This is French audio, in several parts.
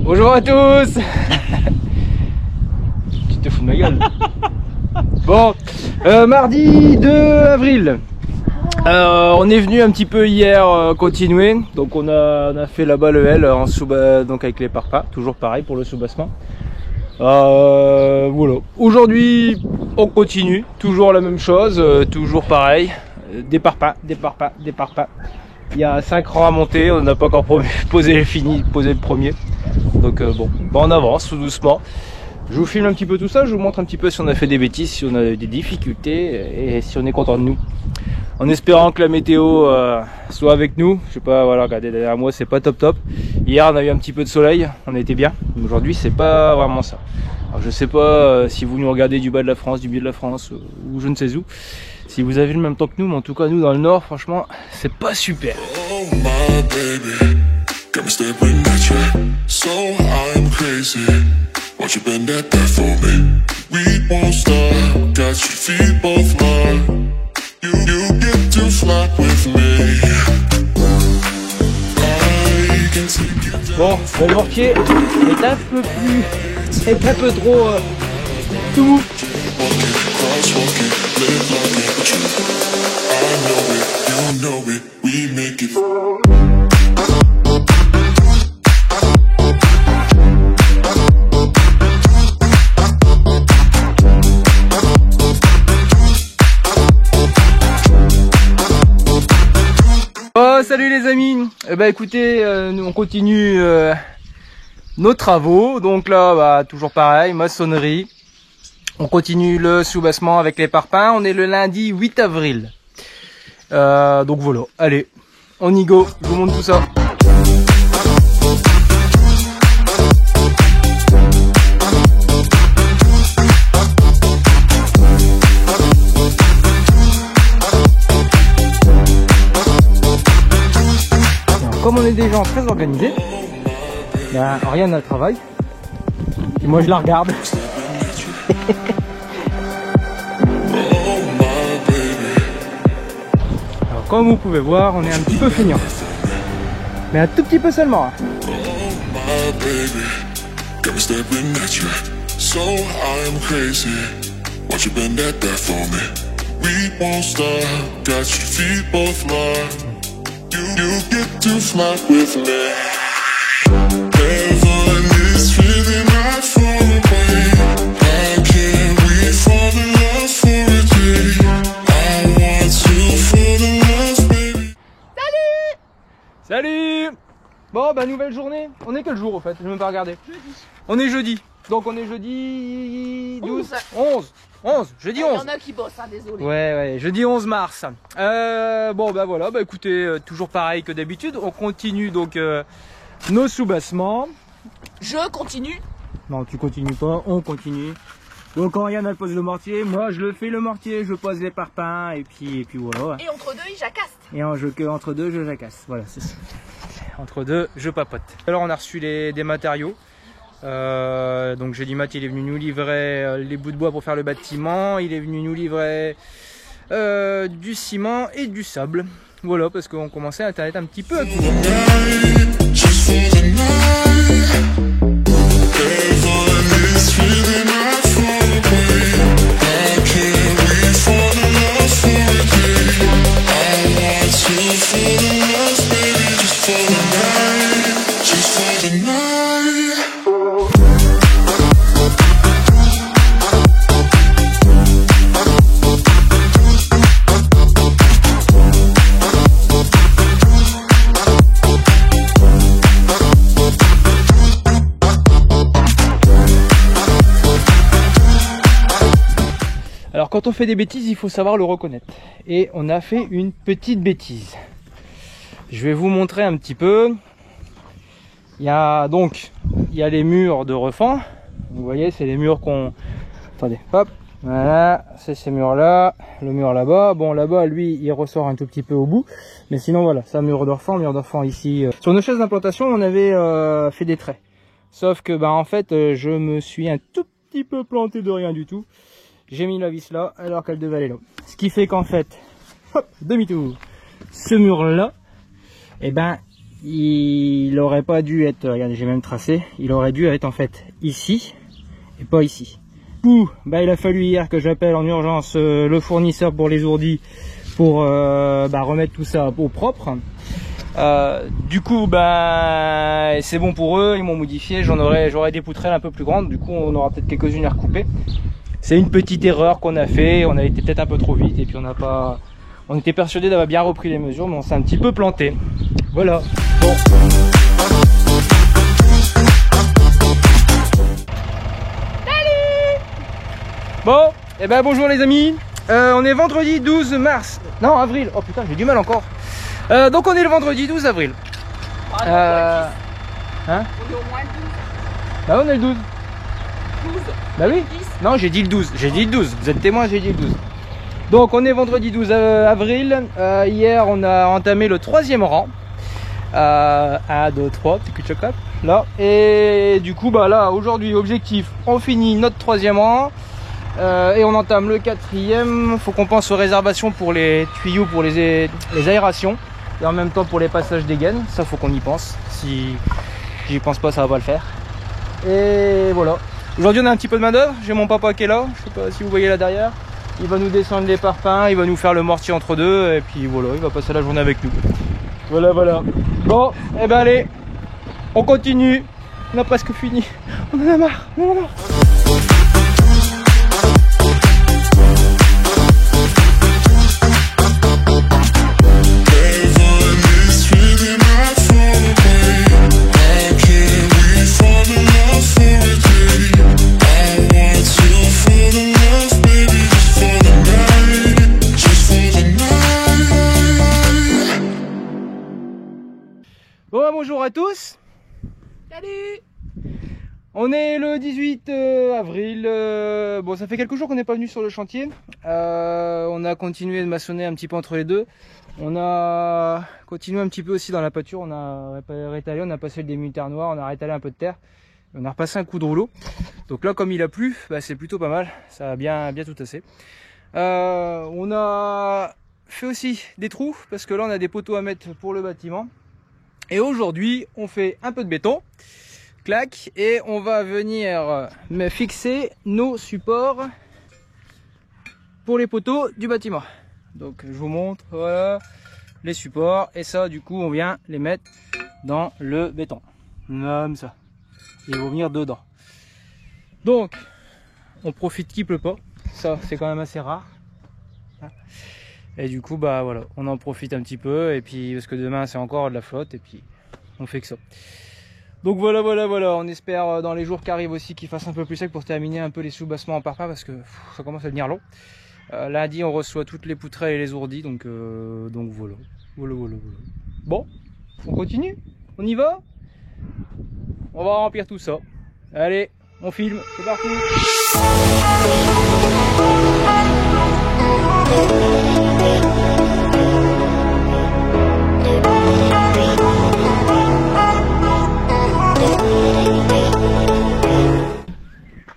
Bonjour à tous. Tu te fous de ma gueule. Bon, mardi 2 avril. On est venu un petit peu hier continuer. Donc on a fait là-bas le L en donc avec les parpaings. Toujours pareil pour le soubassement. Voilà. Aujourd'hui on continue. Toujours la même chose. Toujours pareil. Des parpaings, des parpaings, des parpaings. Il y a 5 rangs à monter. On n'a pas encore posé le premier. Donc bon, on avance tout doucement. Je vous filme un petit peu tout ça, je vous montre un petit peu si on a fait des bêtises, si on a des difficultés et si on est content de nous. En espérant que la météo soit avec nous. Je sais pas, voilà, regardez derrière moi, c'est pas top top. Hier on a eu un petit peu de soleil, on était bien. Aujourd'hui c'est pas vraiment ça. Alors je sais pas si vous nous regardez du bas de la France, du milieu de la France ou je ne sais où. Si vous avez le même temps que nous, mais en tout cas nous dans le nord, franchement, c'est pas super. Oh my baby, got me staring at you, so I'm crazy. Won't you bend that for me? We won't stop, got your feet both locked. You get to fly with me. I can take you down. Bon, le mortier est un peu plus, est un peu trop tout mou. Walking, crosswalking, live like it, but I know it, you know it, we make it. Oh, salut les amis. Écoutez, nous on continue nos travaux. Donc là, toujours pareil, maçonnerie. On continue le soubassement avec les parpaings. On est le lundi 8 avril. Donc voilà, allez, on y go. Je vous montre tout ça. Comme on est des gens très organisés, Ariane a le travail et moi je la regarde. Alors comme vous pouvez voir, on est un petit peu feignant, mais un tout petit peu seulement. You get to fly with me. Heaven is feeling right far away. How can we fall in love for a day? I want to fall in love, baby. Salut. Bon, nouvelle journée. On est quel jour au fait? Je vais même pas regarder. Jeudi. On est jeudi. Donc on est jeudi 12, 11, jeudi 11. Il y en a qui bossent, hein, désolé. Ouais, jeudi 11 mars. Voilà, écoutez, toujours pareil que d'habitude. On continue donc nos soubassements. Je continue. Non, tu continues pas, on continue. Donc quand Yann pose le mortier, moi je le fais le mortier, je pose les parpaings et puis voilà. Et entre deux, il jacasse. Et entre deux, je jacasse. Voilà, c'est ça. Entre deux, je papote. Alors on a reçu des matériaux. Donc Gélimat il est venu nous livrer les bouts de bois pour faire le bâtiment, il est venu nous livrer du ciment et du sable. Voilà, parce qu'on commençait à être un petit peu à court. Alors quand on fait des bêtises, il faut savoir le reconnaître. Et on a fait une petite bêtise. Je vais vous montrer un petit peu. Il y a les murs de refend. Vous voyez, c'est les murs qu'on... Attendez, hop, voilà, c'est ces murs-là, le mur là-bas. Bon, là-bas, lui, il ressort un tout petit peu au bout. Mais sinon, voilà, c'est un mur d'enfant ici. Sur nos chaises d'implantation, on avait fait des traits. Sauf que, en fait, je me suis un tout petit peu planté de rien du tout. J'ai mis la vis là, alors qu'elle devait aller là. Ce qui fait qu'en fait, hop, demi-tour, ce mur-là, il aurait pas dû être, regardez j'ai même tracé, il aurait dû être en fait ici et pas ici. Bah, il a fallu hier que j'appelle en urgence le fournisseur pour les ourdis pour remettre tout ça au propre. Du coup bah c'est bon pour eux, ils m'ont modifié, j'aurais des poutrelles un peu plus grandes, du coup on aura peut-être quelques-unes à recouper. C'est une petite erreur qu'on a fait, on a été peut-être un peu trop vite et puis on était persuadé d'avoir bien repris les mesures, mais on s'est un petit peu planté. Voilà. Bon. Bon, et ben bonjour les amis, on est vendredi 12 mars, non avril, oh putain j'ai du mal encore. Donc on est le vendredi 12 avril. Hein? Hein? On est au moins le 12. Bah on est le 12. 12. Bah oui. 10. Non j'ai dit le 12, j'ai dit le 12, vous êtes témoin, j'ai dit le 12. Donc on est vendredi 12 avril, hier on a entamé le 3e rang. 1, 2, 3, petit cul de chocolat, là. Et du coup bah là aujourd'hui objectif, on finit notre 3e rang. Et on entame le 4e, faut qu'on pense aux réservations pour les tuyaux, pour les aérations et en même temps pour les passages des gaines, ça faut qu'on y pense, si j'y pense pas ça va pas le faire. Et voilà, aujourd'hui on a un petit peu de main d'œuvre, j'ai mon papa qui est là, je sais pas si vous voyez là derrière, il va nous descendre les parpaings, il va nous faire le mortier entre deux et puis voilà, il va passer la journée avec nous. Voilà. Bon, et ben allez, on continue, on a presque fini, on en a marre. Bon, bonjour à tous. Salut. On est le 18 avril. Bon, ça fait quelques jours qu'on n'est pas venu sur le chantier. On a continué de maçonner un petit peu entre les deux. On a continué un petit peu aussi dans la pâture. On a rétalé, on a passé le démutaire noir, on a rétalé un peu de terre. On a repassé un coup de rouleau. Donc là, comme il a plu, bah, c'est plutôt pas mal. Ça a bien tout tassé. On a fait aussi des trous parce que là, on a des poteaux à mettre pour le bâtiment. Et aujourd'hui, on fait un peu de béton, clac, et on va venir me fixer nos supports pour les poteaux du bâtiment. Donc je vous montre, voilà, les supports, et ça du coup on vient les mettre dans le béton, comme ça. Ils vont venir dedans. Donc, on profite qu'il pleut pas, ça c'est quand même assez rare. Et du coup bah voilà, on en profite un petit peu et puis parce que demain c'est encore de la flotte et puis on fait que ça. Donc voilà, on espère dans les jours qui arrivent aussi qu'il fasse un peu plus sec pour terminer un peu les soubassements en parpaing parce que ça commence à devenir long. Lundi on reçoit toutes les poutrelles et les ourdis donc voilà. Bon, on continue, on y va. On va remplir tout ça. Allez, on filme, c'est parti.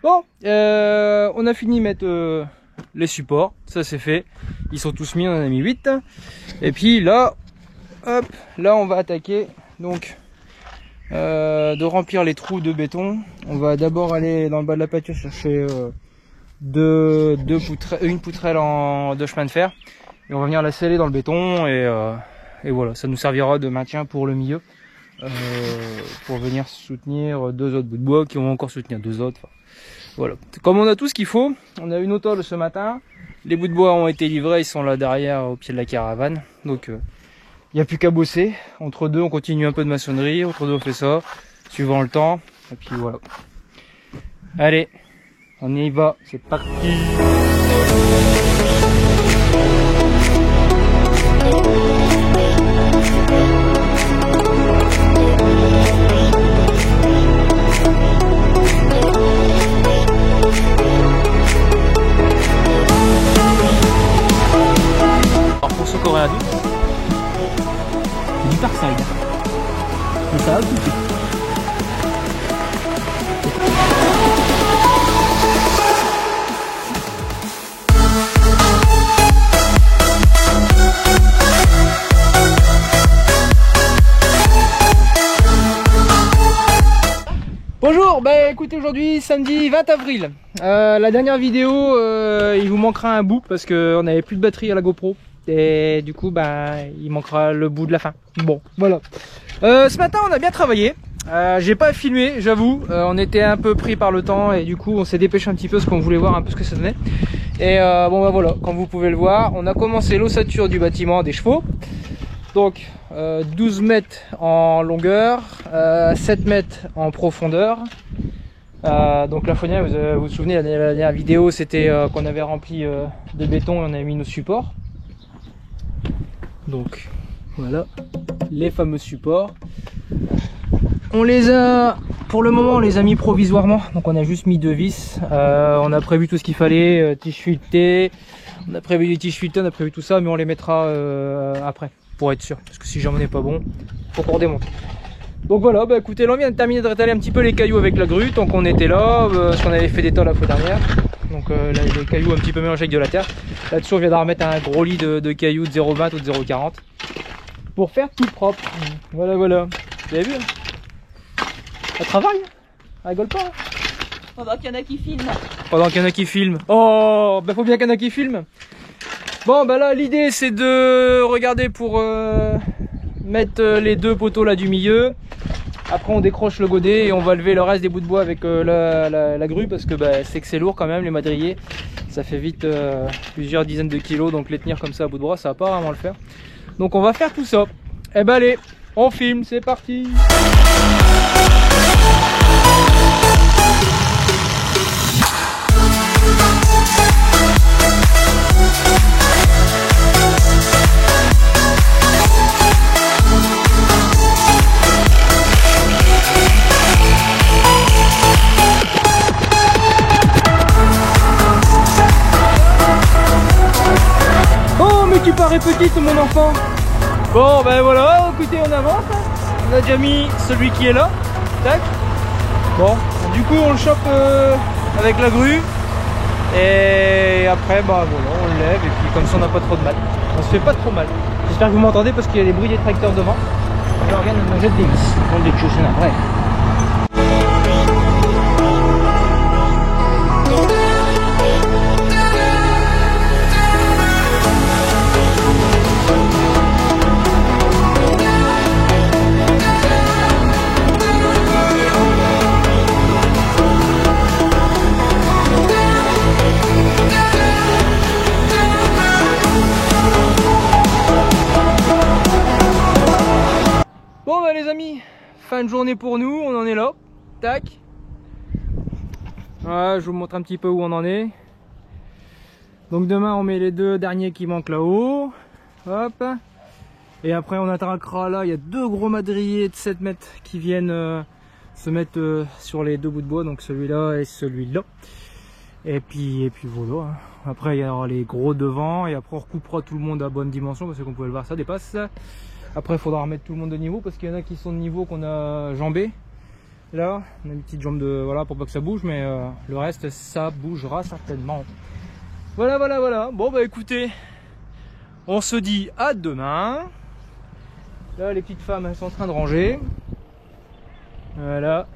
Bon, on a fini de mettre les supports, ça c'est fait. Ils sont tous mis, on en a mis 8. Et puis là, hop, là on va attaquer donc de remplir les trous de béton. On va d'abord aller dans le bas de la pâture chercher une poutrelle de chemin de fer. Et on va venir la sceller dans le béton et voilà, ça nous servira de maintien pour le milieu. Pour venir soutenir 2 autres bouts de bois qui vont encore soutenir 2 autres. Enfin, voilà. Comme on a tout ce qu'il faut, on a une autole ce matin. Les bouts de bois ont été livrés, ils sont là derrière au pied de la caravane. Donc il n'y a plus qu'à bosser. Entre deux, on continue un peu de maçonnerie. Entre deux, on fait ça, suivant le temps. Et puis voilà. Allez, on y va, c'est parti. Alors pour ceux qui auraient un doute, c'est du Parside. Mais ça a coûté. Bonjour, bah écoutez, aujourd'hui samedi 20 avril. La dernière vidéo, il vous manquera un bout parce qu'on n'avait plus de batterie à la GoPro. Et du coup, bah, il manquera le bout de la fin. Bon, voilà. Ce matin, on a bien travaillé. J'ai pas filmé, j'avoue. On était un peu pris par le temps et du coup, on s'est dépêché un petit peu parce qu'on voulait voir un peu ce que ça donnait. Et bon, bah voilà, comme vous pouvez le voir, on a commencé l'ossature du bâtiment des chevaux. Donc 12 mètres en longueur, 7 mètres en profondeur. Donc la faunière, vous vous souvenez, la dernière vidéo, c'était qu'on avait rempli de béton et on avait mis nos supports. Donc voilà les fameux supports. On les a, pour le moment, on les a mis provisoirement. Donc on a juste mis 2 vis. On a prévu tout ce qu'il fallait, tige fuité. On a prévu les tiges fuitées, on a prévu tout ça, mais on les mettra après. Pour être sûr, parce que si j'en ai pas bon, faut qu'on redémonte. Donc voilà, bah écoutez, là on vient de terminer de rétaler un petit peu les cailloux avec la grue, tant qu'on était là, parce qu'on avait fait des tas la fois dernière. Donc là, les cailloux un petit peu mélangés avec de la terre. Là-dessus, on vient de remettre un gros lit de cailloux de 0,20 ou de 0,40 pour faire tout propre. Voilà, voilà. Vous avez vu hein? Ça travaille, ça rigole pas. Hein? Pendant qu'il y en a qui filment. Pendant qu'il y en a qui filment. Oh, bah faut bien qu'il y en a qui filment. Bon bah là l'idée c'est de regarder pour mettre les 2 poteaux là du milieu. Après on décroche le godet et on va lever le reste des bouts de bois avec la grue parce que bah, c'est que c'est lourd quand même les madriers. Ça fait vite plusieurs dizaines de kilos, donc les tenir comme ça à bout de bras ça va pas vraiment le faire. Donc on va faire tout ça. Et bah allez, on filme, c'est parti. Tu parais petite mon enfant. Bon ben voilà, écoutez on avance. On a déjà mis celui qui est là. Tac. Bon, du coup on le chope avec la grue. Et après bah voilà, on le lève et puis comme ça on n'a pas trop de mal. On se fait pas trop mal. J'espère que vous m'entendez parce qu'il y a des bruits des tracteurs devant. Je regarde, on jette des vis. On des choses après. Bon bah les amis, fin de journée pour nous, on en est là, tac. Voilà, je vous montre un petit peu où on en est. Donc demain on met les 2 derniers qui manquent là-haut, hop. Et après on attaquera là, il y a 2 gros madriers de 7 mètres qui viennent se mettre sur les 2 bouts de bois, donc celui-là et celui-là. Et puis voilà, hein. Après il y aura les gros devant et après on recoupera tout le monde à bonne dimension parce que comme vous pouvez le voir ça dépasse. Après il faudra remettre tout le monde de niveau parce qu'il y en a qui sont de niveau qu'on a jambé. Là on a une petite jambe de voilà pour pas que ça bouge, mais le reste ça bougera certainement. Voilà voilà voilà. Bon bah écoutez, on se dit à demain. Là les petites femmes elles sont en train de ranger. Voilà.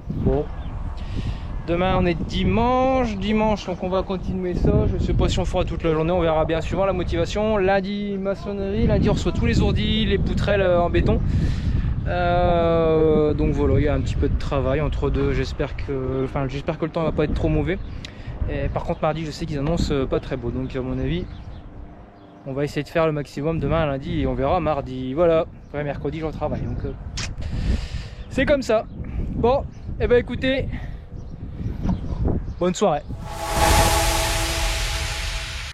Bon. Demain on est dimanche, donc on va continuer ça. Je ne sais pas si on fera toute la journée, on verra bien suivant la motivation. Lundi maçonnerie, lundi on reçoit tous les ourdis, les poutrelles en béton. Donc voilà, il y a un petit peu de travail entre deux. J'espère que le temps va pas être trop mauvais. Et par contre mardi je sais qu'ils annoncent pas très beau, donc à mon avis on va essayer de faire le maximum demain lundi et on verra mardi. Voilà, après mercredi je retravaille, donc c'est comme ça. Bon, et ben écoutez, bonne soirée.